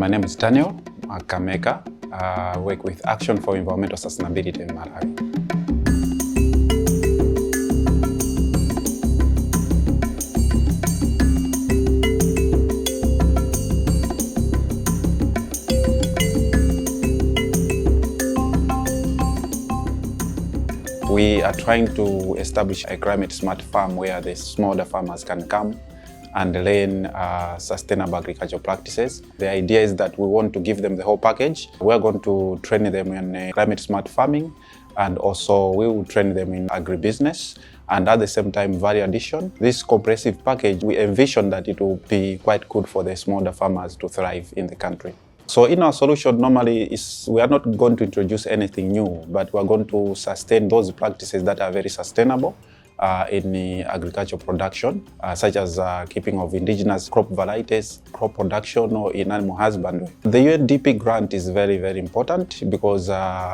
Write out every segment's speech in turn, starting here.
My name is Daniel Kameka. I work with Action for Environmental Sustainability in Malawi. We are trying to establish a climate-smart farm where the smallholder farmers can come and learn sustainable agricultural practices. The idea is that we want to give them the whole package. We're going to train them in climate-smart farming, and also we will train them in agribusiness, and at the same time value addition. This comprehensive package, we envision that it will be quite good for the smallholder farmers to thrive in the country. So in our solution, normally we are not going to introduce anything new, but we are going to sustain those practices that are very sustainable in the agricultural production, such as keeping of indigenous crop varieties, crop production, or in animal husbandry. The UNDP grant is very, very important because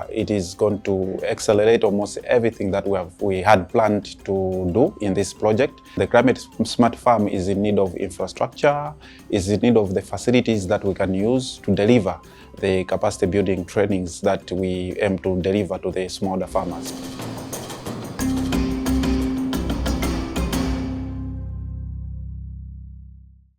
it is going to accelerate almost everything that we had planned to do in this project. The climate smart farm is in need of infrastructure, is in need of the facilities that we can use to deliver the capacity building trainings that we aim to deliver to the smallholder farmers.